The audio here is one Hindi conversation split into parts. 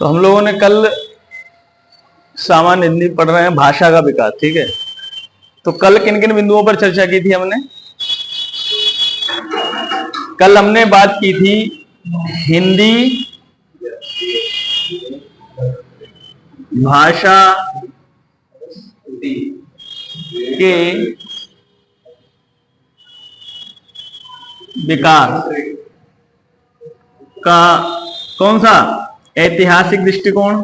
तो हम लोगों ने कल सामान्य हिंदी पढ़ रहे हैं, भाषा का विकास। ठीक है, तो कल किन किन बिंदुओं पर चर्चा की थी हमने? कल हमने बात की थी हिंदी भाषा के विकास का कौन सा ऐतिहासिक दृष्टिकोण?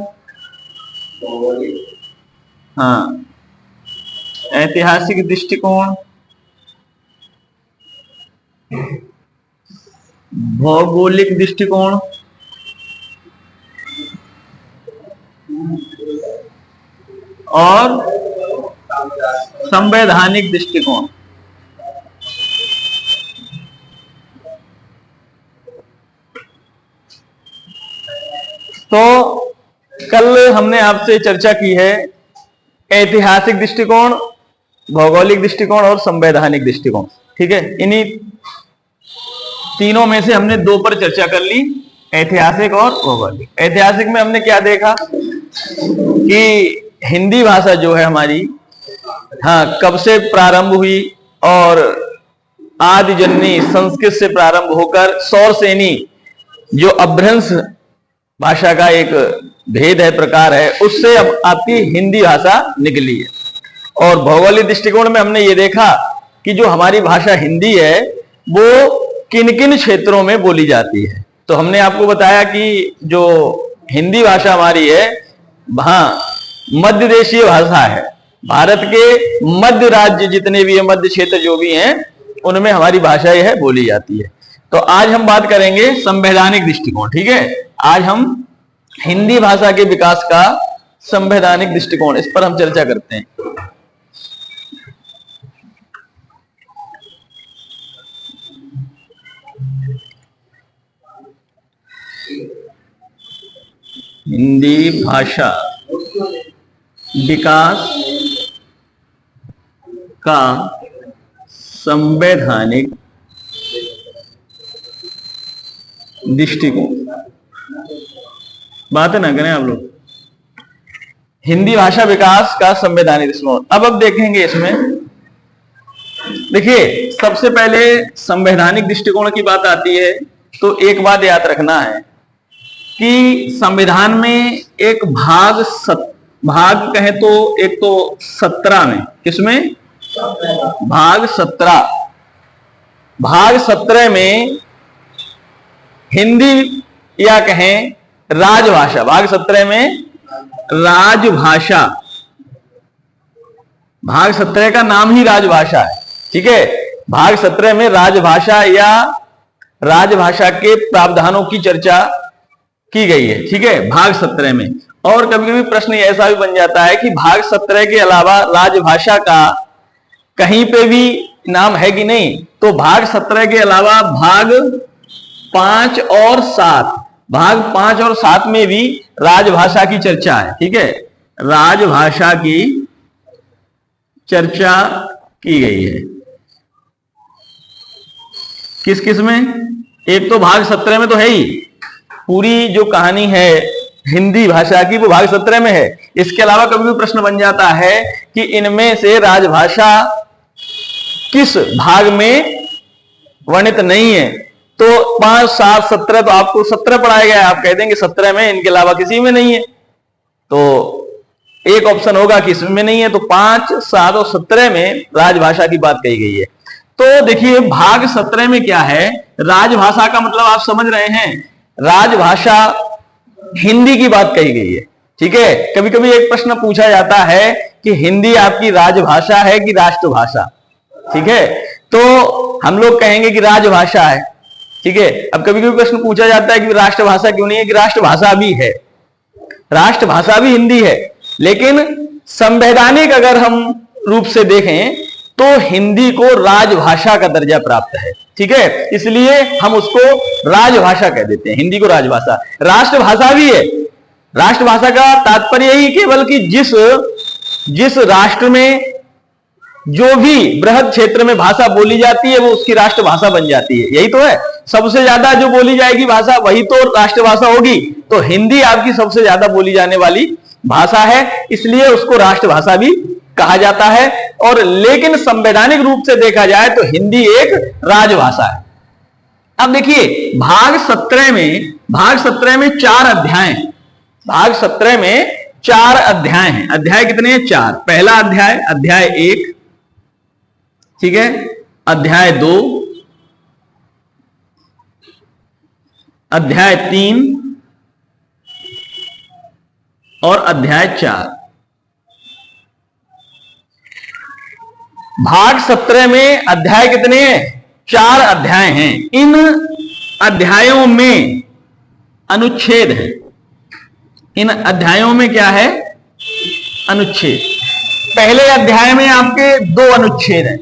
हाँ, ऐतिहासिक दृष्टिकोण, भौगोलिक दृष्टिकोण और संवैधानिक दृष्टिकोण। तो कल हमने आपसे चर्चा की है ऐतिहासिक दृष्टिकोण, भौगोलिक दृष्टिकोण और संवैधानिक दृष्टिकोण। ठीक है, इन्हीं तीनों में से हमने दो पर चर्चा कर ली, ऐतिहासिक और भौगोलिक। ऐतिहासिक में हमने क्या देखा कि हिंदी भाषा जो है हमारी, हाँ, कब से प्रारंभ हुई और आदि जननी संस्कृत से प्रारंभ होकर सौरसेनी जो अपभ्रंश भाषा का एक भेद है, प्रकार है, उससे अब आपकी हिंदी भाषा निकली है। और भौगोलिक दृष्टिकोण में हमने ये देखा कि जो हमारी भाषा हिंदी है वो किन किन क्षेत्रों में बोली जाती है। तो हमने आपको बताया कि जो हिंदी भाषा हमारी है, हाँ, मध्य देशीय भाषा है। भारत के मध्य राज्य जितने भी है, मध्य क्षेत्र जो भी हैं, उनमें हमारी भाषा यह बोली जाती है। तो आज हम बात करेंगे संवैधानिक दृष्टिकोण। ठीक है, आज हम हिंदी भाषा के विकास का संवैधानिक दृष्टिकोण, इस पर हम चर्चा करते हैं। हिंदी भाषा विकास का संवैधानिक दृष्टिकोण। बात ना करें आप लोग, हिंदी भाषा विकास का संवैधानिक दृष्टिकोण। अब देखेंगे इसमें, देखिए सबसे पहले संवैधानिक दृष्टिकोण की बात आती है तो एक बात याद रखना है कि संविधान में एक भाग कहें तो एक तो 17 में, किसमें? भाग 17 में हिंदी या कहें राजभाषा, भाग 17 में राजभाषा, भाग 17 का नाम ही राजभाषा है। ठीक है, भाग 17 में राजभाषा या राजभाषा के प्रावधानों की चर्चा की गई है। ठीक है, भाग 17 में। और कभी कभी प्रश्न ऐसा भी बन जाता है कि भाग 17 के अलावा राजभाषा का कहीं पे भी नाम है कि नहीं, तो भाग 17 के अलावा भाग 5 और 7, भाग 5 और 7 में भी राजभाषा की चर्चा है। ठीक है, राजभाषा की चर्चा की गई है। किस किस में? एक तो भाग 17 में तो है ही, पूरी जो कहानी है हिंदी भाषा की वो भाग 17 में है। इसके अलावा कभी भी प्रश्न बन जाता है कि इनमें से राजभाषा किस भाग में वर्णित नहीं है, तो 5, 7, 17, तो आपको 17 पढ़ाया गया है, आप कह देंगे 17 में, इनके अलावा किसी में नहीं है, तो एक ऑप्शन होगा कि इसमें नहीं है। तो 5, 7 और 17 में राजभाषा की बात कही गई है। तो देखिए भाग 17 में क्या है, राजभाषा का मतलब आप समझ रहे हैं, राजभाषा हिंदी की बात कही गई है। ठीक है, कभी कभी एक प्रश्न पूछा जाता है कि हिंदी आपकी राजभाषा है कि राष्ट्रभाषा। ठीक है, तो हम लोग कहेंगे कि राजभाषा है। ठीक है, अब कभी कभी प्रश्न पूछा जाता है कि राष्ट्रभाषा क्यों नहीं है, कि राष्ट्रभाषा भी है, राष्ट्रभाषा भी हिंदी है, लेकिन संवैधानिक अगर हम रूप से देखें तो हिंदी को राजभाषा का दर्जा प्राप्त है। ठीक है, इसलिए हम उसको राजभाषा कह देते हैं, हिंदी को राजभाषा। राष्ट्रभाषा भी है, राष्ट्रभाषा का तात्पर्य यही केवल कि जिस राष्ट्र में जो भी बृहद क्षेत्र में भाषा बोली जाती है वो उसकी राष्ट्रभाषा बन जाती है। यही तो है, सबसे ज्यादा जो बोली जाएगी भाषा वही तो राष्ट्रभाषा होगी। तो हिंदी आपकी सबसे ज्यादा बोली जाने वाली भाषा है, इसलिए उसको राष्ट्रभाषा भी कहा जाता है। और लेकिन संवैधानिक रूप से देखा जाए तो हिंदी एक राजभाषा है। अब देखिए भाग 17 में 4 अध्याय, भाग 17 में 4 अध्याय हैं। अध्याय कितने हैं? 4। पहला अध्याय अध्याय 1, ठीक है, अध्याय 2, अध्याय 3 और अध्याय 4। भाग 17 में अध्याय कितने हैं? 4 अध्याय हैं। इन अध्यायों में अनुच्छेद है। इन अध्यायों में क्या है? अनुच्छेद। पहले अध्याय में आपके 2 अनुच्छेद हैं,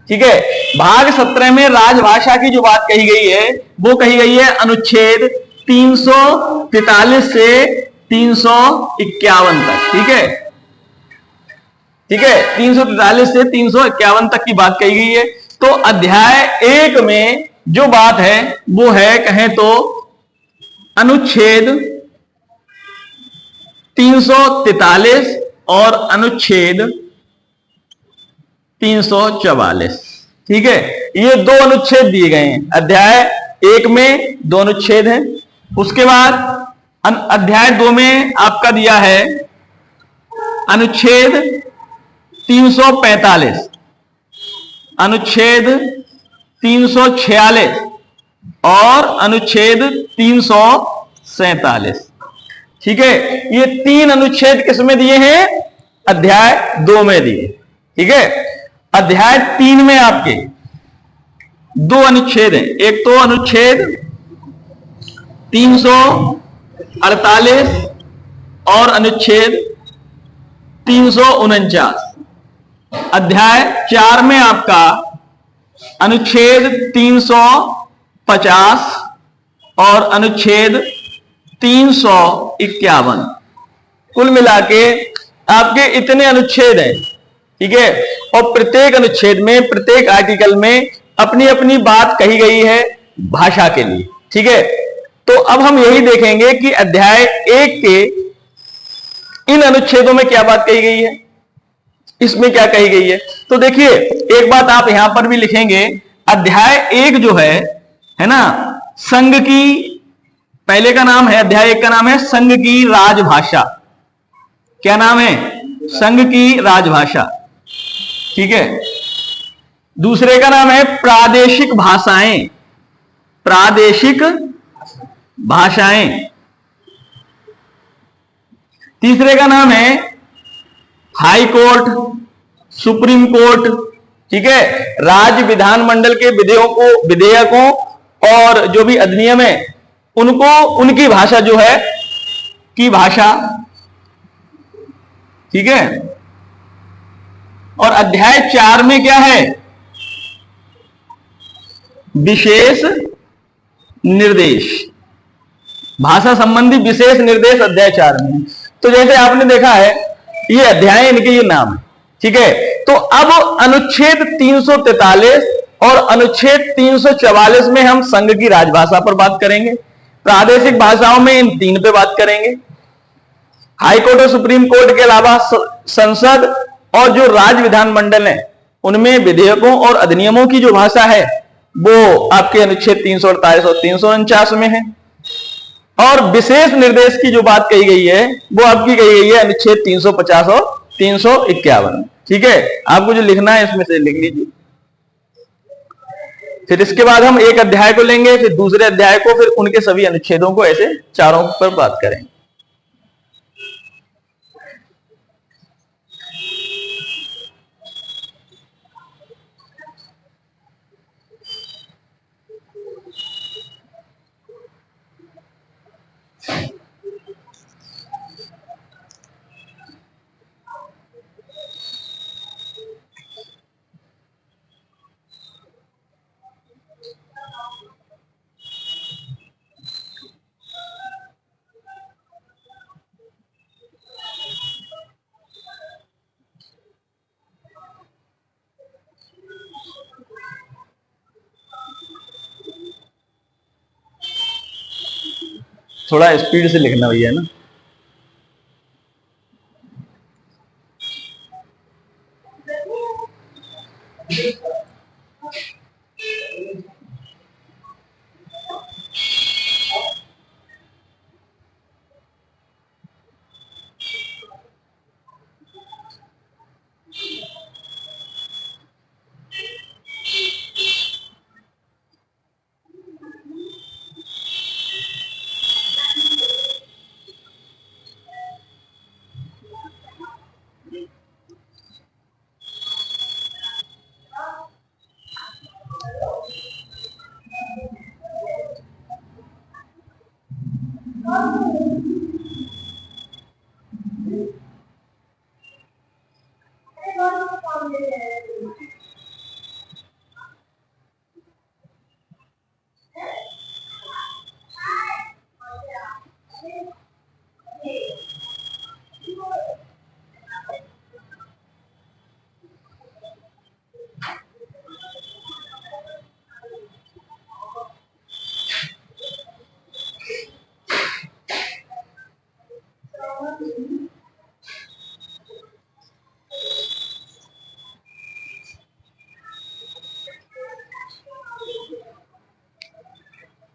ठीक है। भाग 17 में राजभाषा की जो बात कही गई है वो कही गई है अनुच्छेद 343 से 351 तक, ठीक है, ठीक है, 343 से 351 तक की बात कही गई है। तो अध्याय 1 में जो बात है वो है, कहें तो अनुच्छेद 343 और अनुच्छेद 344, ठीक है। ये 2 अनुच्छेद दिए गए हैं। अध्याय 1 में 2 अनुच्छेद हैं। उसके बाद अध्याय 2 में आपका दिया है अनुच्छेद 345, अनुच्छेद 346 और अनुच्छेद 347, ठीक है। ये 3 अनुच्छेद किसमें दिए हैं? अध्याय 2 में दिए, ठीक है। अध्याय 3 में आपके 2 अनुच्छेद हैं। एक तो अनुच्छेद 348 और अनुच्छेद 349। अध्याय 4 में आपका अनुच्छेद 350 और अनुच्छेद 351। कुल मिला के आपके इतने अनुच्छेद हैं, ठीक है। और प्रत्येक अनुच्छेद में, प्रत्येक आर्टिकल में अपनी अपनी बात कही गई है भाषा के लिए, ठीक है। तो अब हम यही देखेंगे कि अध्याय 1 के इन अनुच्छेदों में क्या बात कही गई है, इसमें क्या कही गई है। तो देखिए एक बात आप यहां पर भी लिखेंगे, अध्याय 1 जो है ना, संघ की, पहले का नाम है, अध्याय 1 का नाम है संघ की राजभाषा। क्या नाम है? संघ की राजभाषा, ठीक है। दूसरे का नाम है प्रादेशिक भाषाएं, प्रादेशिक भाषाएं। तीसरे का नाम है हाई कोर्ट, सुप्रीम कोर्ट, ठीक है। राज्य विधानमंडल के विधेयकों और जो भी अधिनियम है उनको, उनकी भाषा जो है, की भाषा, ठीक है। और अध्याय 4 में क्या है? विशेष निर्देश, भाषा संबंधी विशेष निर्देश अध्याय 4 में। तो जैसे आपने देखा है ये अध्याय, इनके ये नाम है, ठीक है। तो अब अनुच्छेद 343 और अनुच्छेद 344 में हम संघ की राजभाषा पर बात करेंगे। प्रादेशिक भाषाओं में इन 3 पे बात करेंगे। हाई कोर्ट और सुप्रीम कोर्ट के अलावा संसद और जो राज्य विधानमंडल है उनमें विधेयकों और अधिनियमों की जो भाषा है वो आपके अनुच्छेद 348 और 349 में है। और विशेष निर्देश की जो बात कही गई है वो आपकी कही गई है अनुच्छेद 350 और 351, ठीक है। आपको जो लिखना है इसमें से लिख लीजिए। फिर इसके बाद हम एक अध्याय को लेंगे, फिर दूसरे अध्याय को, फिर उनके सभी अनुच्छेदों को, ऐसे चारों पर बात करेंगे। थोड़ा स्पीड से लिखना भैया ना।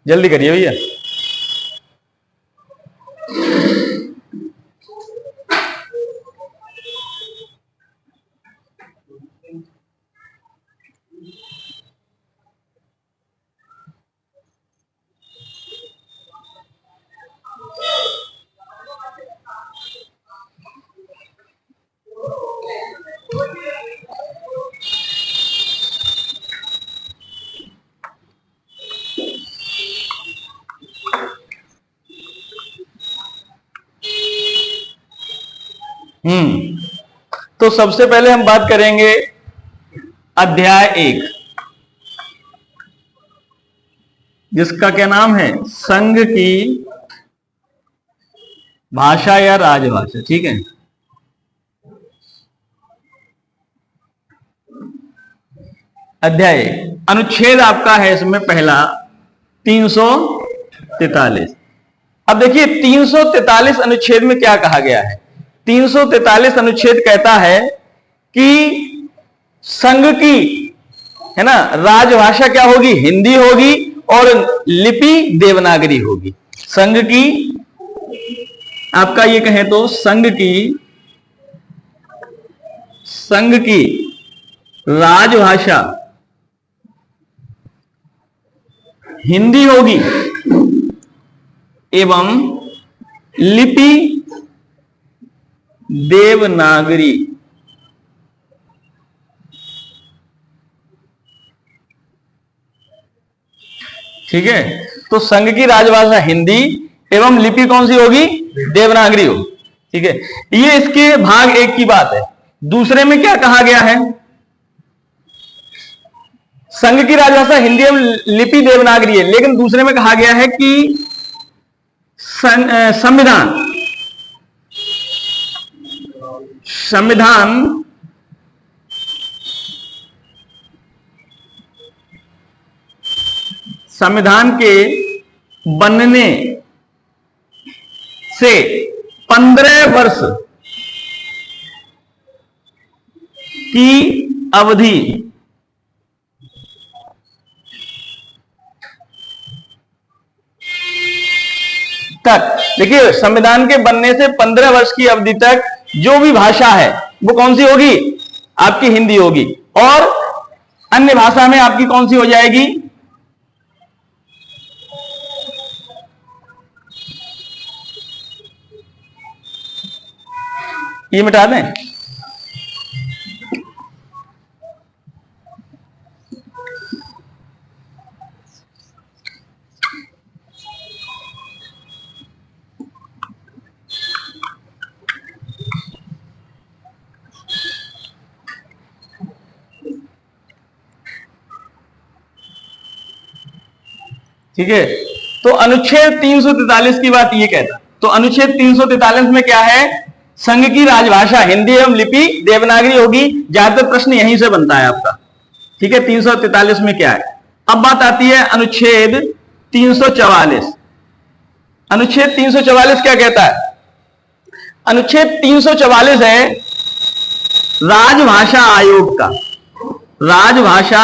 जल्दी करिए भैया। तो सबसे पहले हम बात करेंगे अध्याय 1, जिसका क्या नाम है, संघ की भाषा या राजभाषा। ठीक है, अध्याय 1 अनुच्छेद आपका है इसमें पहला 343। अब देखिए 343 अनुच्छेद में क्या कहा गया है। 343 अनुच्छेद कहता है कि संघ की, है ना, राजभाषा क्या होगी, हिंदी होगी और लिपि देवनागरी होगी। संघ की, आपका ये कहें तो संघ की राजभाषा हिंदी होगी एवं लिपि देवनागरी। ठीक है, तो संघ की राजभाषा हिंदी एवं लिपि कौन सी होगी, देवनागरी होगी। ठीक है, ये इसके भाग 1 की बात है। दूसरे में क्या कहा गया है, संघ की राजभाषा हिंदी एवं लिपि देवनागरी है, लेकिन दूसरे में कहा गया है कि संविधान के बनने से 15 वर्ष की अवधि तक, देखिए संविधान के बनने से 15 वर्ष की अवधि तक जो भी भाषा है वो कौन सी होगी, आपकी हिंदी होगी, और अन्य भाषा में आपकी कौन सी हो जाएगी, ये मिटा दें। ठीक है, तो अनुच्छेद 343 की बात ये कहता, तो अनुच्छेद 343 में क्या है, संघ की राजभाषा हिंदी एवं लिपि देवनागरी होगी। ज्यादातर प्रश्न यहीं से बनता है आपका। ठीक है, 343 में क्या है। अब बात आती है अनुच्छेद 344। अनुच्छेद 344 क्या कहता है? अनुच्छेद 344 है राजभाषा आयोग का, राजभाषा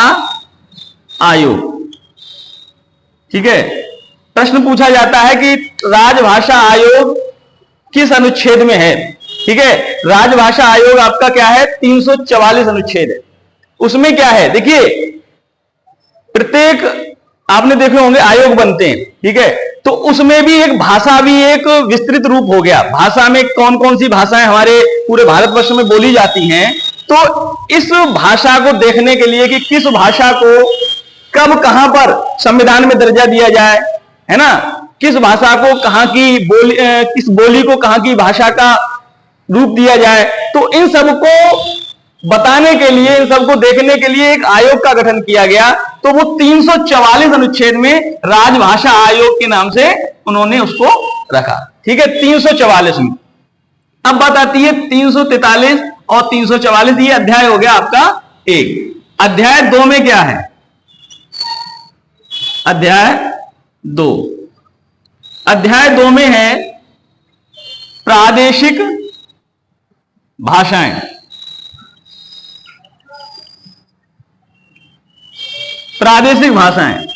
आयोग। ठीक है, प्रश्न पूछा जाता है कि राजभाषा आयोग किस अनुच्छेद में है? ठीक है, राजभाषा आयोग आपका क्या है? 344 अनुच्छेद है। उसमें क्या है देखिए, प्रत्येक आपने देखे होंगे आयोग बनते हैं, ठीक है, तो उसमें भी एक भाषा भी एक विस्तृत रूप हो गया। भाषा में कौन कौन सी भाषाएं हमारे पूरे भारतवर्ष में बोली जाती हैं, तो इस भाषा को देखने के लिए कि किस भाषा को कब कहां पर संविधान में दर्जा दिया जाए, है ना, किस भाषा को कहां की बोली, किस बोली को कहां की भाषा का रूप दिया जाए, तो इन सबको बताने के लिए, इन सबको देखने के लिए एक आयोग का गठन किया गया। तो वो 344 अनुच्छेद में राजभाषा आयोग के नाम से उन्होंने उसको रखा। ठीक है, 344 में। अब बात आती है 343 और 344, ये अध्याय हो गया आपका एक। अध्याय 2 में क्या है? अध्याय 2, अध्याय 2 में है प्रादेशिक भाषाएं। प्रादेशिक भाषाएं,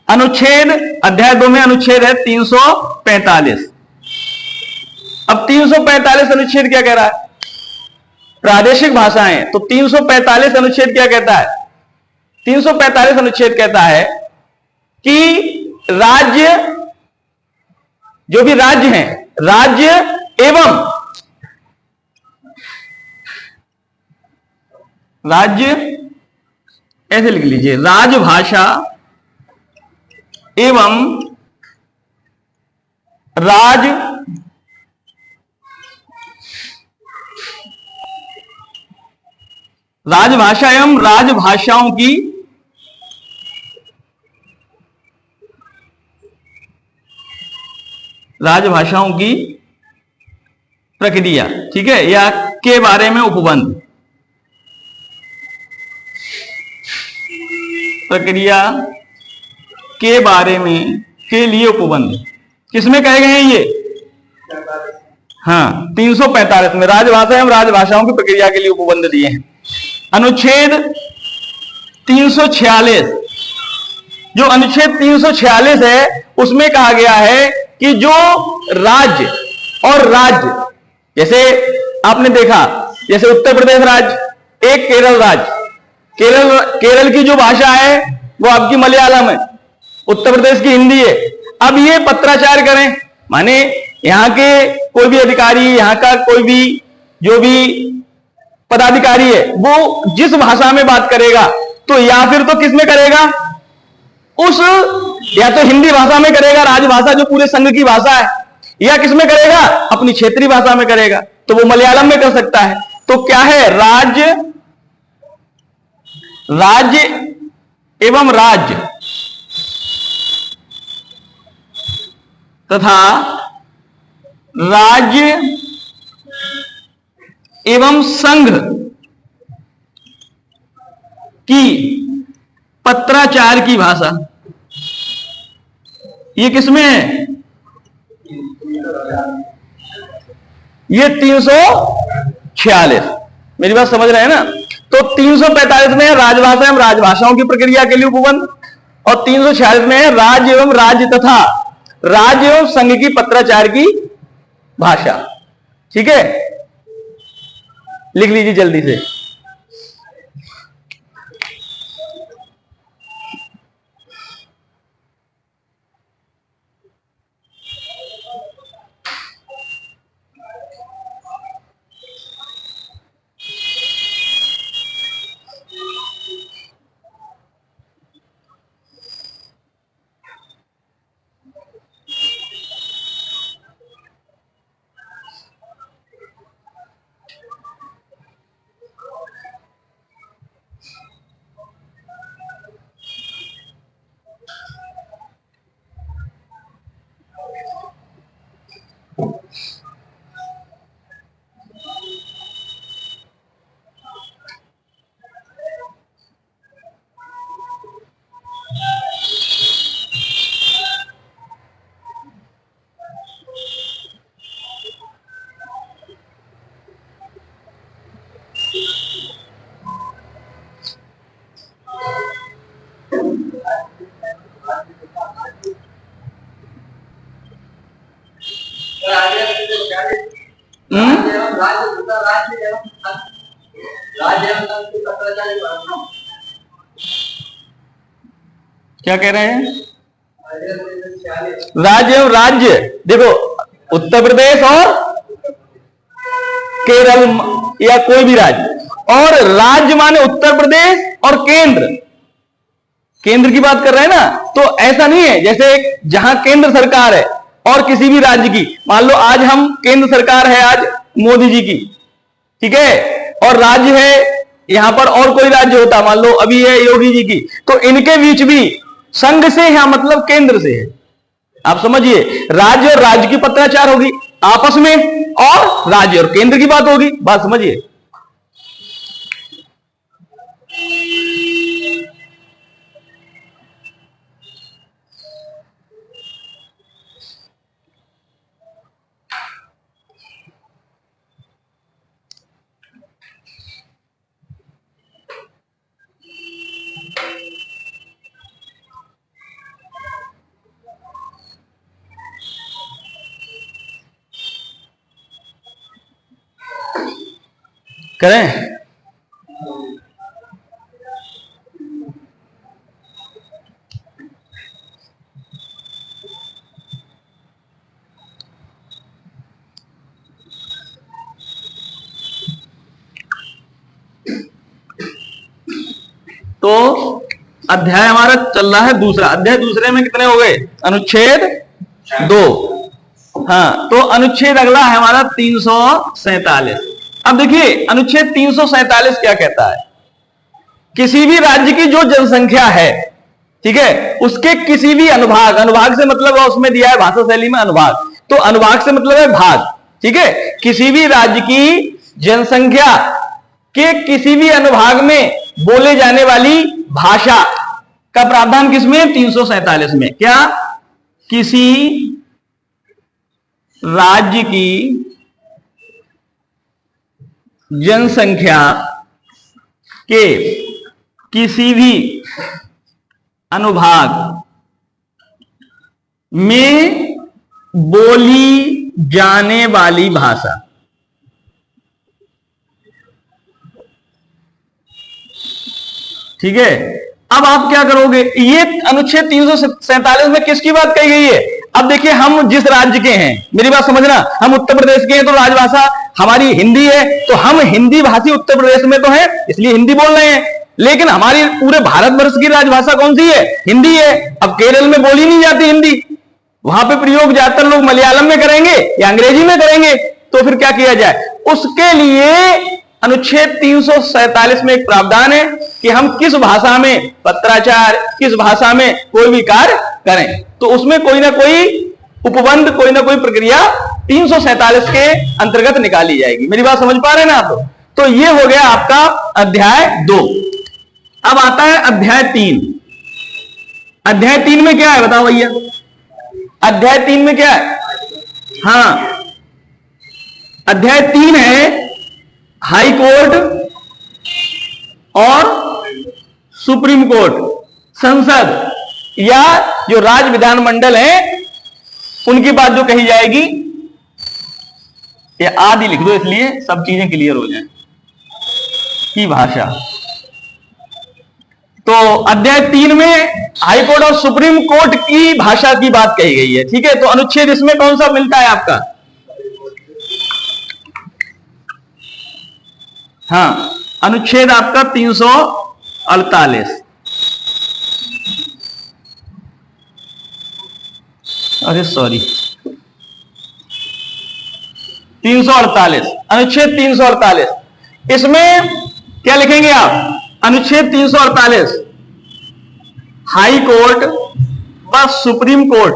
अनुच्छेद अध्याय 2 में अनुच्छेद है 345। अब 345 अनुच्छेद क्या कह रहा है? प्रादेशिक भाषाएं। तो 345 अनुच्छेद क्या कहता है? 345 अनुच्छेद कहता है कि राज्य, जो भी राज्य हैं, राज्य एवं राज्य, ऐसे लिख लीजिए, राजभाषा एवं राजभाषा एवं राजभाषाओं की प्रक्रिया, ठीक है, या के बारे में उपबंध, प्रक्रिया के बारे में, के लिए उपबंध किसमें कहे गए हैं ये? हाँ, 345 में राजभाषा एवं राजभाषाओं की प्रक्रिया के लिए उपबंध दिए हैं। अनुच्छेद 346, जो अनुच्छेद 346 है, उसमें कहा गया है कि जो राज्य और राज्य, जैसे आपने देखा, जैसे उत्तर प्रदेश राज्य, एक केरल राज्य, केरल की जो भाषा है वो आपकी मलयालम है, उत्तर प्रदेश की हिंदी है। अब ये पत्राचार करें, माने यहां के कोई भी अधिकारी, यहां का कोई भी जो भी पदाधिकारी है, वो जिस भाषा में बात करेगा, तो या फिर तो किस में करेगा, उस या तो हिंदी भाषा में करेगा, राजभाषा जो पूरे संघ की भाषा है, या किस में करेगा, अपनी क्षेत्रीय भाषा में करेगा। तो वो मलयालम में कर सकता है। तो क्या है, राज्य एवं राज्य तथा राज्य एवं संघ की पत्राचार की भाषा, ये किसमें है? ये 346। मेरी बात समझ रहे हैं ना? तो 345 में है राजभाषा एवं राजभाषाओं की प्रक्रिया के लिए उपबंध, और 346 में है राज्य एवं राज्य तथा राज्य एवं संघ की पत्राचार की भाषा। ठीक है, लिख लीजिए जल्दी से। क्या कह रहे हैं? राज्य एवं राज्य, देखो उत्तर प्रदेश और केरल या कोई भी राज्य, और राज्य माने उत्तर प्रदेश और केंद्र, केंद्र की बात कर रहे हैं ना। तो ऐसा नहीं है जैसे जहां केंद्र सरकार है और किसी भी राज्य की, मान लो आज हम केंद्र सरकार है आज मोदी जी की, ठीक है, और राज्य है यहां पर और कोई राज्य होता, मान लो अभी है योगी जी की, तो इनके बीच भी संघ से है मतलब केंद्र से है। आप समझिए, राज्य और राज्य की पत्राचार होगी आपस में, और राज्य और केंद्र की बात होगी। बात समझिए। करें? तो अध्याय हमारा चल रहा है दूसरा। अध्याय दूसरे में कितने हो गए? अनुच्छेद 2। हाँ, तो अनुच्छेद अगला है हमारा 347। अब देखिए अनुच्छेद 347 क्या कहता है? किसी भी राज्य की जो जनसंख्या है, ठीक है, उसके किसी भी अनुभाग, अनुभाग से मतलब है उसमें दिया है भाषा शैली में अनुभाग, तो अनुभाग से मतलब है भाग, ठीक है, किसी भी राज्य की जनसंख्या के किसी भी अनुभाग में बोले जाने वाली भाषा का प्रावधान किसमें? 347 में। क्या? किसी राज्य की जनसंख्या के किसी भी अनुभाग में बोली जाने वाली भाषा, ठीक है। अब आप क्या करोगे? ये अनुच्छेद 347 में किसकी बात कही गई है? अब देखिए हम जिस राज्य के हैं, मेरी बात समझना, हम उत्तर प्रदेश के हैं तो राजभाषा हमारी हिंदी है, तो हम हिंदी भाषी उत्तर प्रदेश में तो है इसलिए हिंदी बोल रहे हैं, लेकिन हमारी पूरे भारतवर्ष की राजभाषा कौन सी है? हिंदी है। अब केरल में बोली नहीं जाती हिंदी, वहां पे प्रयोग ज्यादातर लोग मलयालम में करेंगे या अंग्रेजी में करेंगे, तो फिर क्या किया जाए? उसके लिए अनुच्छेद 347 में एक प्रावधान है कि हम किस भाषा में पत्राचार, किस भाषा में कोई भी कार्य करें, तो उसमें कोई ना कोई उपबंध, कोई ना कोई प्रक्रिया 347 के अंतर्गत निकाली जाएगी। मेरी बात समझ पा रहे हैं ना आप? तो ये हो गया आपका अध्याय 2। अब आता है अध्याय 3। अध्याय 3 में क्या है बताओ भैया? अध्याय 3 में क्या है? हाँ, अध्याय 3 है हाई कोर्ट और सुप्रीम कोर्ट, संसद या जो राज्य विधानमंडल है उनकी बात जो कही जाएगी, ये आदि लिख दो इसलिए सब चीजें क्लियर हो जाएं। की भाषा, तो अध्याय 3 में हाई कोर्ट और सुप्रीम कोर्ट की भाषा की बात कही गई है, ठीक है। तो अनुच्छेद इसमें कौन सा मिलता है आपका? हाँ, अनुच्छेद आपका 348। अरे सॉरी, 348, अनुच्छेद 348। इसमें क्या लिखेंगे आप? अनुच्छेद 348 हाई कोर्ट व सुप्रीम कोर्ट,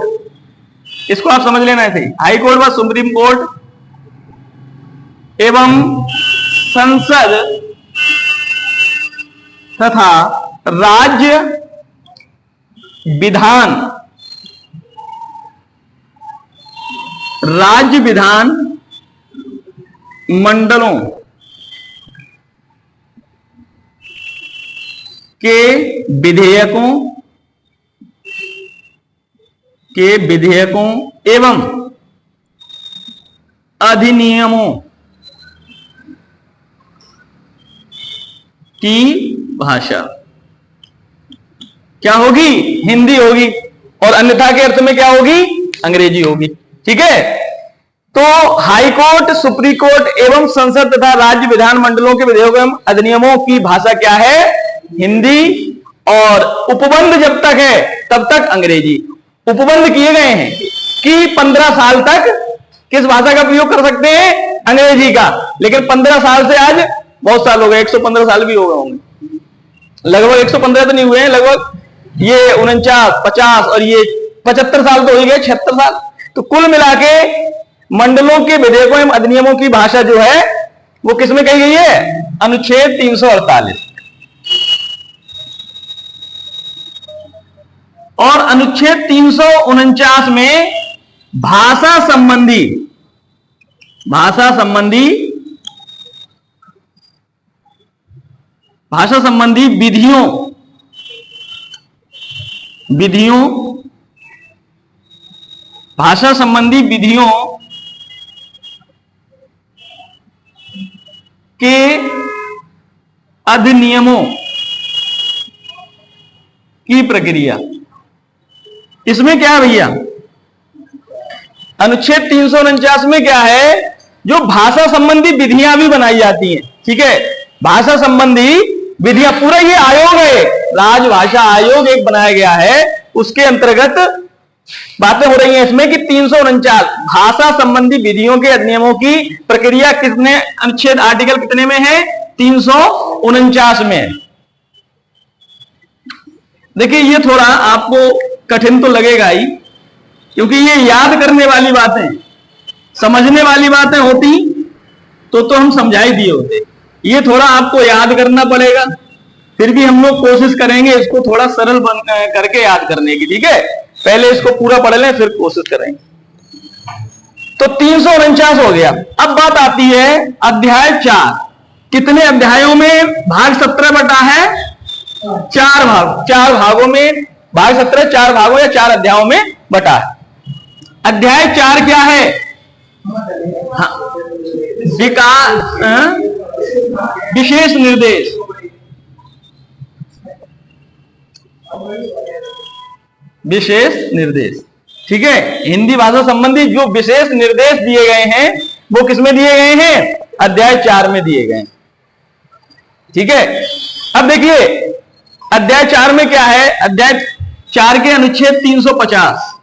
इसको आप समझ लेना है। हाई कोर्ट व सुप्रीम कोर्ट एवं संसद तथा राज्य विधान, राज्य विधान मंडलों के विधेयकों एवं अधिनियमों की भाषा क्या होगी? हिंदी होगी। और अन्यथा के अर्थ में क्या होगी? अंग्रेजी होगी। ठीक है। तो हाई कोर्ट, सुप्रीम कोर्ट एवं संसद तथा राज्य विधानमंडलों के विधेयकों एवं अधिनियमों की भाषा क्या है? हिंदी। और उपबंध जब तक है तब तक अंग्रेजी। उपबंध किए गए हैं कि 15 साल तक किस भाषा का प्रयोग कर सकते हैं? अंग्रेजी का। लेकिन 15 साल से आज बहुत साल हो गए, 115 साल भी हो गए होंगे, लगभग 115 तो नहीं हुए हैं, लगभग ये 49, 50 और ये 75 साल तो हो गए, 76 साल। तो कुल मिला के मंडलों के विधेयकों एवं अधिनियमों की भाषा जो है वो किसमें कही गई है? अनुच्छेद 348। और अनुच्छेद 349 में भाषा संबंधी विधियों के अधिनियमों की प्रक्रिया। इसमें क्या है भैया? अनुच्छेद 349 में क्या है? जो भाषा संबंधी विधियां भी बनाई जाती हैं। ठीक है। भाषा संबंधी विधियां, पूरा ये आयोग है, राजभाषा आयोग एक बनाया गया है, उसके अंतर्गत बातें हो रही हैं इसमें कि 349 भाषा संबंधी विधियों के अधिनियमों की प्रक्रिया कितने अनुच्छेद आर्टिकल कितने में है? 349 में। देखिए ये थोड़ा आपको कठिन तो लगेगा ही, क्योंकि ये याद करने वाली बातें, समझने वाली बातें होती तो हम समझा ही दिए होते। ये थोड़ा आपको याद करना पड़ेगा, फिर भी हम लोग कोशिश करेंगे इसको थोड़ा सरल करके याद करने की। ठीक है। पहले इसको पूरा पढ़ लें फिर कोशिश करेंगे। तो 349 हो गया। अब बात आती है अध्याय 4। कितने अध्यायों में भाग 17 बटा है? 4 भागों में भाग 17 4 भागों या 4 अध्यायों में बटा है। अध्याय 4 क्या है? विशेष निर्देश। ठीक है। हिंदी भाषा संबंधी जो विशेष निर्देश दिए गए हैं वो किसमें दिए गए हैं? अध्याय 4 में दिए गए। ठीक है। अब देखिए अध्याय 4 में क्या है? अध्याय 4 के अनुच्छेद 350।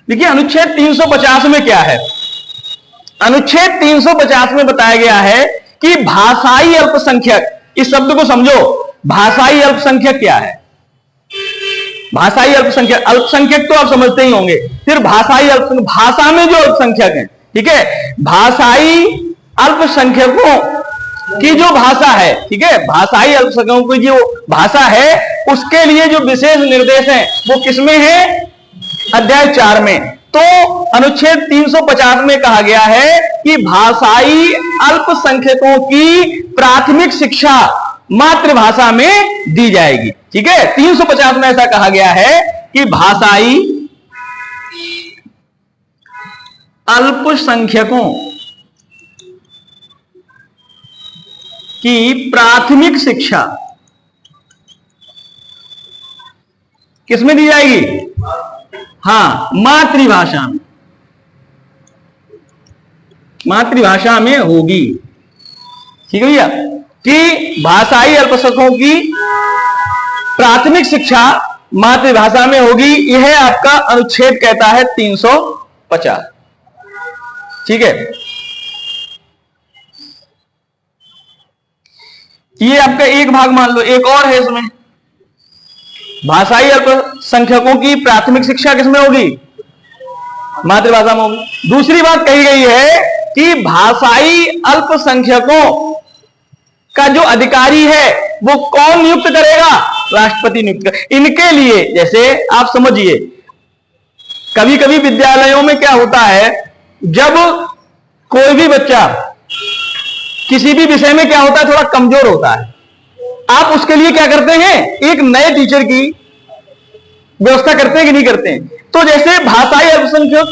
देखिए अनुच्छेद 350 में क्या है? अनुच्छेद 350 में बताया गया है कि भाषाई अल्पसंख्यक, इस शब्द को समझो, भाषाई अल्पसंख्यक क्या है? भाषाई अल्पसंख्यक, अल्पसंख्यक तो आप समझते ही होंगे, फिर भाषाई अल्पसंख्यक, भाषा में जो अल्पसंख्यक है। ठीक है। भाषाई अल्पसंख्यकों की जो भाषा है, ठीक है, भाषाई अल्पसंख्यकों की जो भाषा है उसके लिए जो विशेष निर्देश हैं वो किसमें है? अध्याय 4 में। तो अनुच्छेद 350 में कहा गया है कि भाषाई अल्पसंख्यकों की प्राथमिक शिक्षा मातृभाषा में दी जाएगी। ठीक है। 350 में ऐसा कहा गया है कि भाषाई अल्पसंख्यकों की प्राथमिक शिक्षा किसमें दी जाएगी? हाँ, मातृभाषा में होगी। ठीक है भैया, कि भाषाई अल्पसंख्यकों की प्राथमिक शिक्षा मातृभाषा में होगी। यह आपका अनुच्छेद कहता है 350। ठीक है। ये आपका एक भाग मान लो। एक और है इसमें, भाषाई अल्पसंख्यकों की प्राथमिक शिक्षा किसमें होगी? मातृभाषा में होगी। दूसरी बात कही गई है कि भाषाई अल्पसंख्यकों का जो अधिकारी है वो कौन नियुक्त करेगा? राष्ट्रपति नियुक्त करेगा। इनके लिए जैसे आप समझिए, कभी कभी विद्यालयों में क्या होता है, जब कोई भी बच्चा किसी भी विषय में क्या होता है, थोड़ा कमजोर होता है, आप उसके लिए क्या करते हैं? एक नए टीचर की व्यवस्था करते हैं कि नहीं करते हैं? तो जैसे भाषाई अल्पसंख्यक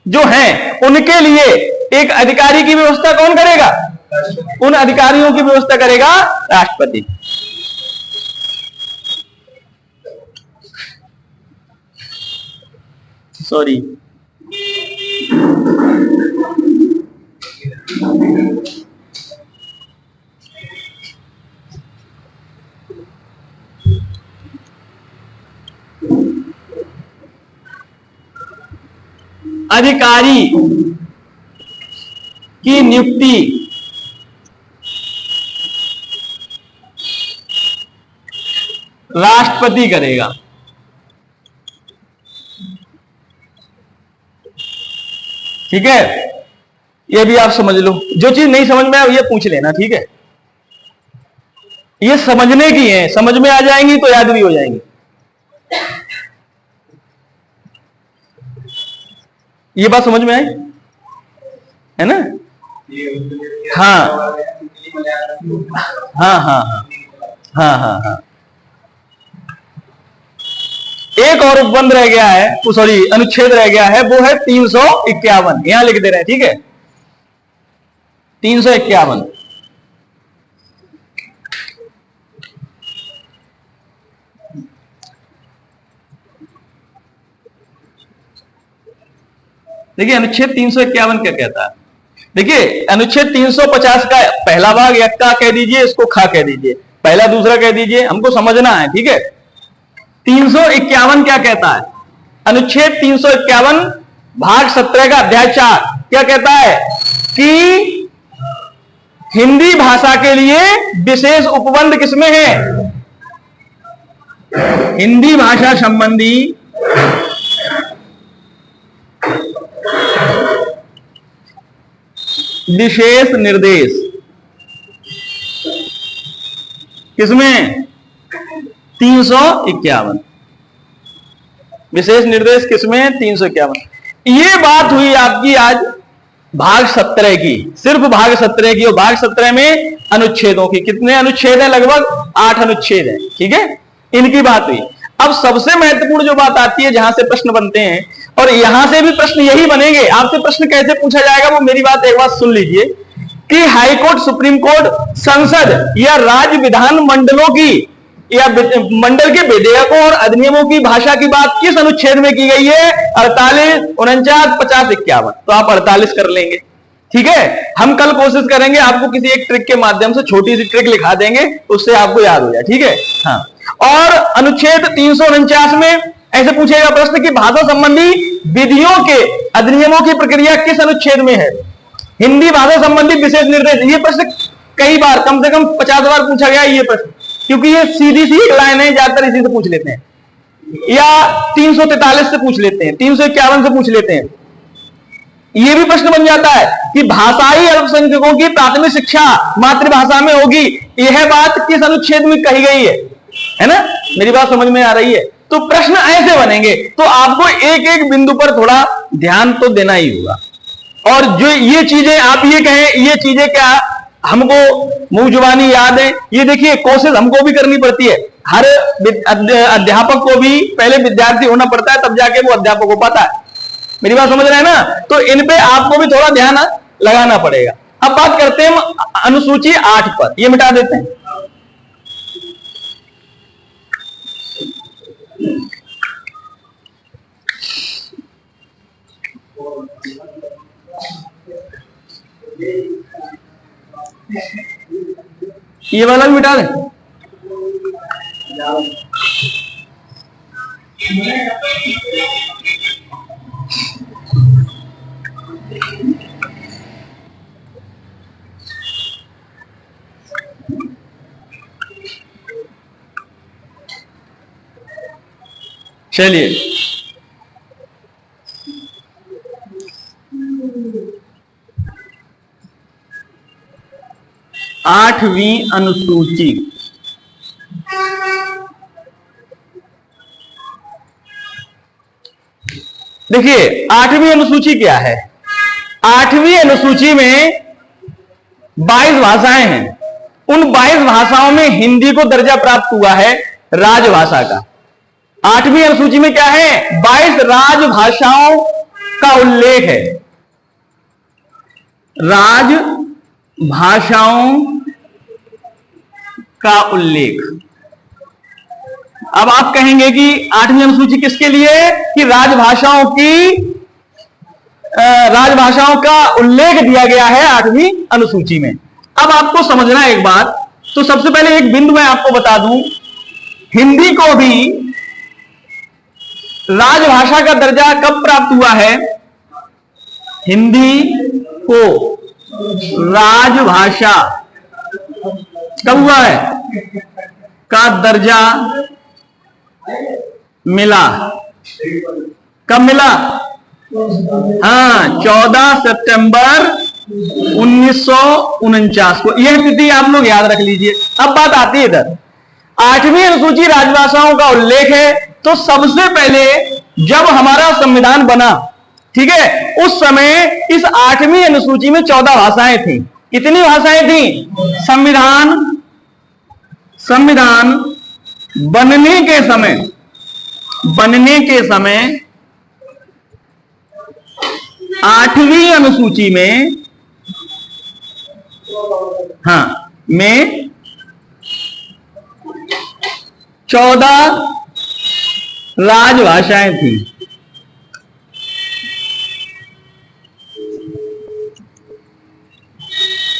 जो हैं उनके लिए एक अधिकारी की व्यवस्था कौन करेगा? उन अधिकारियों की व्यवस्था करेगा राष्ट्रपति। सॉरी, अधिकारी की नियुक्ति राष्ट्रपति करेगा। ठीक है, ये भी आप समझ लो। जो चीज नहीं समझ में आए ये पूछ लेना, ठीक है? ये समझने की है, समझ में आ जाएंगी तो याद भी हो जाएंगी। ये बात समझ में आई है ना? हाँ हाँ हाँ हाँ हाँ हाँ। एक और उपबंध रह गया है, सॉरी अनुच्छेद रह गया है, वो है 351। यहां लिख दे रहे हैं, ठीक है? 351। देखिए अनुच्छेद 351 क्या कहता है। देखिए अनुच्छेद 350 का पहला भाग यक्का कह दीजिए, इसको खा कह दीजिए, पहला दूसरा कह दीजिए, हमको समझना है, ठीक है? 351 क्या कहता है? अनुच्छेद 351 भाग 17 का अध्याय 4 क्या कहता है कि हिंदी भाषा के लिए विशेष उपबंध किसमें है? हिंदी भाषा संबंधी विशेष निर्देश किसमें? 351। विशेष निर्देश किसमें? 351। ये बात हुई आपकी आज भाग 17 की, सिर्फ भाग 17 की। और भाग 17 में अनुच्छेदों की कितने अनुच्छेद हैं? लगभग 8 अनुच्छेद हैं, ठीक है? इनकी बात हुई। अब सबसे महत्वपूर्ण जो बात आती है, जहां से प्रश्न बनते हैं, और यहां से भी प्रश्न यही बनेंगे। आपसे प्रश्न कैसे पूछा जाएगा वो मेरी बात एक बात सुन लीजिए कि हाई कोर्ट, सुप्रीम कोर्ट, संसद या राज्य विधान मंडलों की या मंडल के विधेयकों और अधिनियमों की भाषा की बात किस अनुच्छेद में की गई है? 48, 49, 50, 51। तो आप 48 कर लेंगे, ठीक है? हम कल कोशिश करेंगे आपको किसी एक ट्रिक के माध्यम से छोटी सी ट्रिक लिखा देंगे, उससे आपको याद हो जाए, ठीक है? हाँ। और अनुच्छेद 349 में ऐसे पूछेगा प्रश्न कि भाषा संबंधी विधियों के अधिनियमों की प्रक्रिया किस अनुच्छेद में है? हिंदी भाषा संबंधी विशेष निर्देश। ये प्रश्न कई बार, कम से कम 50 बार पूछा गया ये प्रश्न, क्योंकि ये सीधी सी एक लाइन है, ज्यादातर इसी से पूछ लेते हैं, या 343 से पूछ लेते हैं, 351 से पूछ लेते हैं। ये भी प्रश्न बन जाता है कि भाषाई अल्पसंख्यकों की प्राथमिक शिक्षा मातृभाषा में होगी, यह बात किस अनुच्छेद में कही गई है ना? मेरी बात समझ में आ रही है? तो प्रश्न ऐसे बनेंगे, तो आपको एक एक बिंदु पर थोड़ा ध्यान तो देना ही होगा। और जो ये चीजें आप ये कहें, ये चीजें क्या हमको मुंह जुबानी याद है? ये देखिए कोशिश हमको भी करनी पड़ती है। हर अध्यापक को भी पहले विद्यार्थी होना पड़ता है, तब जाके वो अध्यापक हो पाता है। मेरी बात समझ रहे हैं ना? तो इन पे आपको भी थोड़ा ध्यान लगाना पड़ेगा। अब बात करते हैं अनुसूची 8 पर, ये मिटा देते हैं। ये वाला भी मिटा दें। चलिए, आठवीं अनुसूची। देखिए 8वीं अनुसूची क्या है? 8वीं अनुसूची में 22 भाषाएं हैं। उन 22 भाषाओं में हिंदी को दर्जा प्राप्त हुआ है राजभाषा का। 8वीं अनुसूची में क्या है? 22 राजभाषाओं का उल्लेख है, राजभाषाओं का उल्लेख। अब आप कहेंगे कि 8वीं अनुसूची किसके लिए? कि राजभाषाओं का उल्लेख दिया गया है 8वीं अनुसूची में। अब आपको समझना है एक बात, तो सबसे पहले एक बिंदु मैं आपको बता दूं, हिंदी को भी राजभाषा का दर्जा कब प्राप्त हुआ है? हिंदी को राजभाषा कब हुआ है का दर्जा मिला? कब मिला? हाँ, 14 सितंबर 1949 को। यह तिथि आप लोग याद रख लीजिए। अब बात आती है इधर, 8वीं अनुसूची राजभाषाओं का उल्लेख है, तो सबसे पहले जब हमारा संविधान बना, ठीक है, उस समय इस 8वीं अनुसूची में 14 भाषाएं थी। कितनी भाषाएं थी? संविधान बनने के समय 8वीं अनुसूची में, हाँ, में 14 राजभाषाएं थी।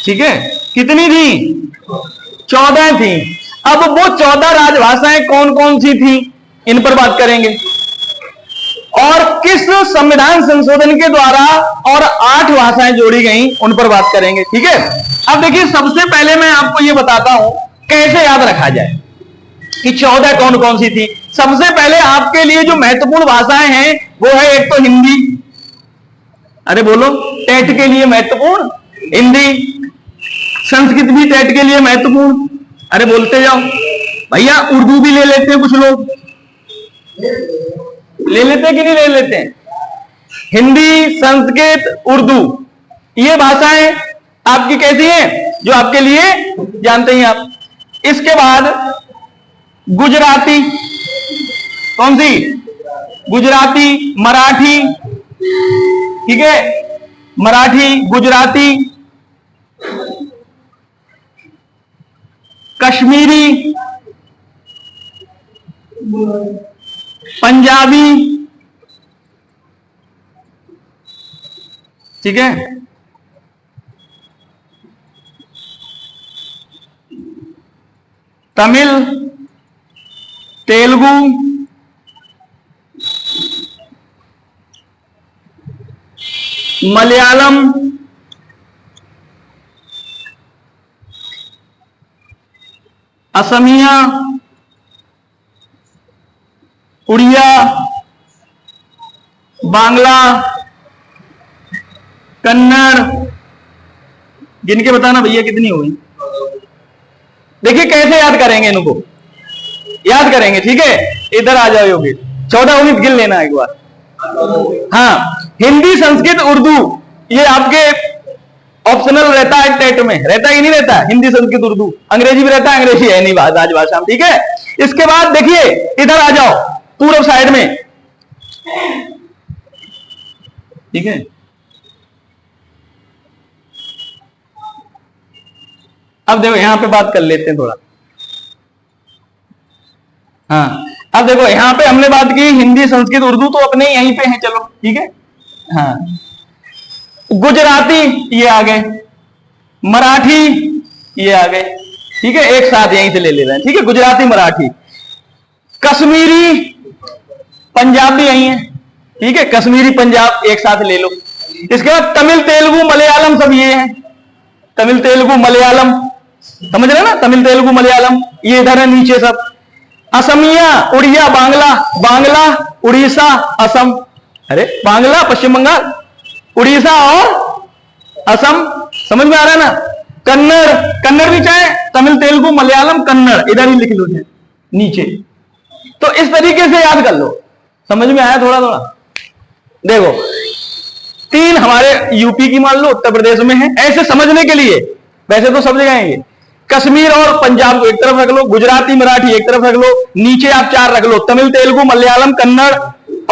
ठीक है, कितनी थी? 14 थी। अब वो 14 राजभाषाएं कौन कौन सी थी, इन पर बात करेंगे, और किस संविधान संशोधन के द्वारा और 8 भाषाएं जोड़ी गई, उन पर बात करेंगे। ठीक है, अब देखिए, सबसे पहले मैं आपको यह बताता हूं कैसे याद रखा जाए कि 14 कौन कौन सी थी। सबसे पहले आपके लिए जो महत्वपूर्ण भाषाएं हैं वो है एक तो हिंदी, अरे बोलो, टेट के लिए महत्वपूर्ण हिंदी। संस्कृत भी टेट के लिए महत्वपूर्ण, अरे बोलते जाओ भैया। उर्दू भी ले लेते हैं कुछ लोग, ले लेते हैं कि नहीं ले लेते हैं? हिंदी, संस्कृत, उर्दू, ये भाषाएं आपकी कैसी हैं जो आपके लिए जानते हैं आप। इसके बाद गुजराती, कौन सी? गुजराती, मराठी, ठीक है, मराठी, गुजराती, कश्मीरी, पंजाबी, ठीक है, तमिल, तेलुगु, मलयालम, असमिया, उड़िया, बांग्ला, कन्नड़। गिन के बताना भैया कितनी हुई। देखिए कैसे याद करेंगे इनको, याद करेंगे। ठीक है, इधर आ जाओ योगी, 14 उम्मीद गिन लेना एक बार। हाँ, हिंदी, संस्कृत, उर्दू, ये आपके ऑप्शनल रहता है, टेट में रहता है कि नहीं रहता है? हिंदी, संस्कृत, उर्दू। अंग्रेजी भी रहता है, अंग्रेजी है नहीं राजभाषा में। ठीक है, इसके बाद देखिए इधर आ जाओ, पूर्व साइड में, ठीक है। अब देखो यहां पे बात कर लेते हैं थोड़ा। हाँ, अब देखो यहां पे हमने बात की हिंदी, संस्कृत, उर्दू, तो अपने यहीं पे हैं, चलो ठीक है। हाँ, गुजराती ये आ गए, मराठी ये आ गए, ठीक है, एक साथ यहीं से ले रहे हैं। ठीक है, गुजराती, मराठी, कश्मीरी, पंजाब भी यही है। ठीक है, कश्मीरी, पंजाब एक साथ ले लो। इसके बाद तमिल, तेलुगु, मलयालम सब ये है। तमिल, तेलुगु, मलयालम, समझ रहे ना? तमिल, तेलुगु, मलयालम ये इधर है नीचे सब। असमिया, उड़िया, बांग्ला, उड़ीसा, असम, अरे बांग्ला पश्चिम बंगाल, उड़ीसा और असम, समझ में आ रहा है ना? कन्नड़ भी चाहे, तमिल, तेलुगु, मलयालम, कन्नड़ इधर ही लिख लो नीचे। तो इस तरीके से याद कर लो। समझ में आया थोड़ा थोड़ा? देखो 3 हमारे यूपी की मान लो, उत्तर प्रदेश में है, ऐसे समझने के लिए। वैसे तो सब जगह है। कश्मीर और पंजाब को एक तरफ रख लो, गुजराती, मराठी एक तरफ रख लो, नीचे आप 4 रख लो, तमिल, तेलुगु, मलयालम, कन्नड़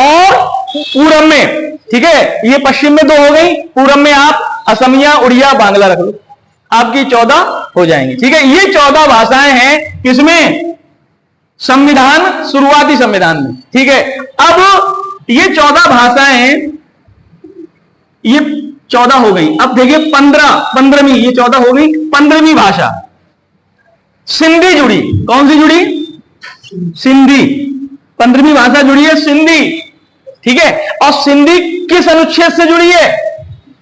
और पूरब में, ठीक है, ये पश्चिम में 2 हो गई, पूरब में आप असमिया, उड़िया, बांग्ला रख लो, आपकी 14 हो जाएंगी, ठीक है। ये 14 भाषाएं हैं किसमें? संविधान, शुरुआती संविधान में, ठीक है। अब ये 14 भाषाएं, ये 14 हो गई। अब देखिए 15वीं, ये 14 हो गई, 15वीं भाषा सिंधी जुड़ी। कौन सी जुड़ी? सिंधी। 15वीं भाषा जुड़ी है सिंधी, ठीक है। और सिंधी किस अनुच्छेद से जुड़ी है?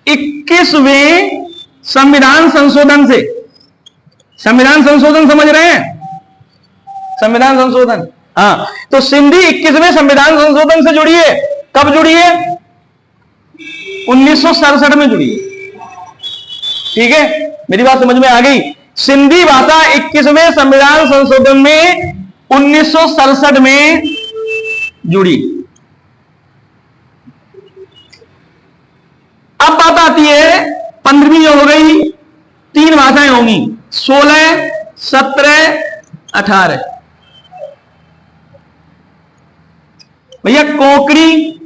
21वें संविधान संशोधन से। संविधान संशोधन समझ रहे हैं? संविधान संशोधन, हाँ, तो सिंधी 21वें संविधान संशोधन से जुड़ी है। कब जुड़ी है? 1967 में जुड़ी है, ठीक है। मेरी बात समझ में आ गई? सिंधी भाषा 21वें संविधान संशोधन में 1967 में जुड़ी। अब बात आती है 15वीं हो गई, 3 भाषाएं होंगी, 16, 17, 18। भैया कोंकणी,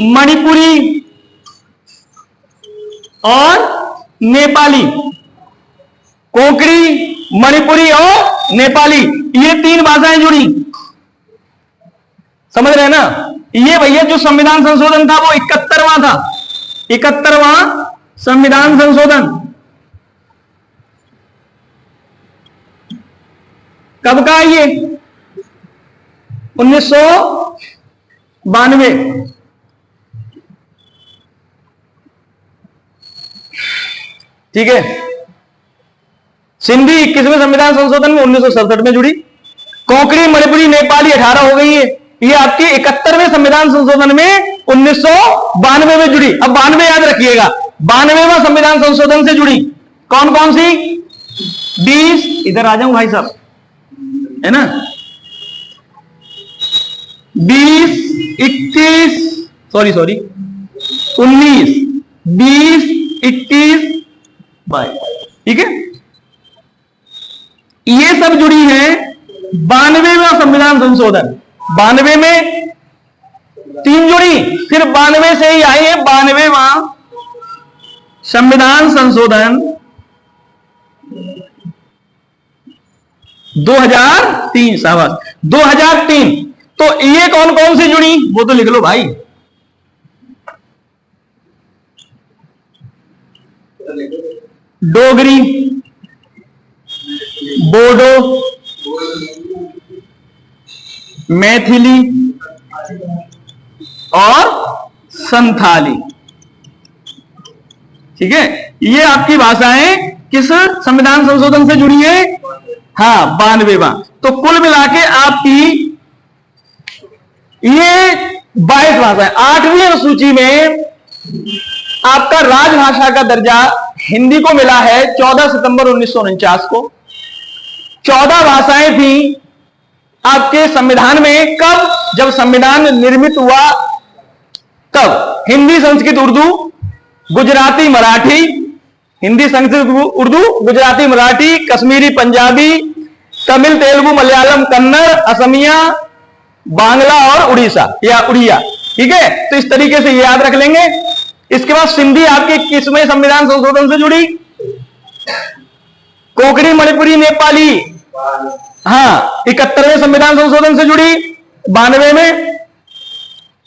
मणिपुरी और नेपाली। कोंकणी, मणिपुरी और नेपाली, ये 3 भाषाएं जुड़ी। समझ रहे हैं ना? ये भैया जो संविधान संशोधन था वो 71वां था, 71वां संविधान संशोधन। कब का? ये 1992, ठीक है। सिंधी 21वें संविधान संशोधन में 1967 में जुड़ी। कोंकणी, मणिपुरी, नेपाली 18 हो गई है। ये आपके 71वें संविधान संशोधन में 1992 में जुड़ी। अब 92 याद रखिएगा, 92वां संविधान संशोधन से जुड़ी। कौन कौन सी? 20, इधर आ जाऊं भाई साहब, है ना, 20, 21, सॉरी 19, 20, 21, 22, ठीक है। ये सब जुड़ी है 92वां संविधान संशोधन। 92 में 3 जुड़ी, फिर 92 से ही आई है 92वां संविधान संशोधन 2003। शाबाश, 2003। तो ये कौन कौन सी जुड़ी वो तो लिख लो भाई। डोगरी, बोडो, मैथिली और संथाली, ठीक है। ये आपकी भाषाएं किस संविधान संशोधन से जुड़ी है? हाँ, 92वां। तो कुल मिलाके आपकी ये 22 भाषाएं। 8वीं अनुसूची में आपका राजभाषा का दर्जा हिंदी को मिला है 14 सितंबर 1949 को। 14 भाषाएं थी आपके संविधान में। कब? जब संविधान निर्मित हुआ तब। हिंदी, संस्कृत, उर्दू, गुजराती, मराठी, हिंदी, संस्कृत, उर्दू, गुजराती, मराठी, कश्मीरी, पंजाबी, तमिल, तेलुगु, मलयालम, कन्नड़, असमिया, बांग्ला और उड़ीसा या उड़िया, ठीक है। तो इस तरीके से ये याद रख लेंगे। इसके बाद सिंधी आपके 21वें संविधान संशोधन से जुड़ी। कोंकणी, मणिपुरी, नेपाली, हाँ, 71वें संविधान संशोधन से जुड़ी 92 में।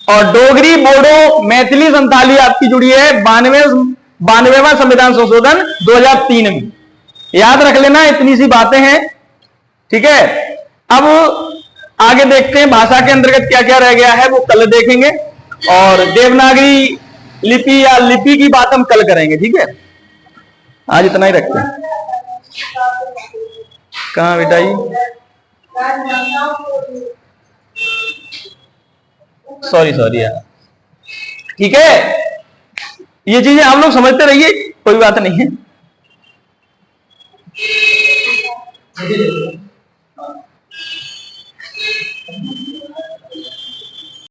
और डोगरी, बोडो, मैथिली, संथाली आपकी जुड़ी है 92वां संविधान संशोधन 2003 में। याद रख लेना, इतनी सी बातें हैं, ठीक है। अब आगे देखते हैं भाषा के अंतर्गत क्या क्या रह गया है, वो कल देखेंगे। और देवनागरी लिपि या लिपि की बात हम कल करेंगे, ठीक है। आज इतना ही रखते हैं। कहाँ बेटा? सॉरी यार, ठीक है। ये चीजें आप लोग समझते रहिए, कोई बात नहीं है।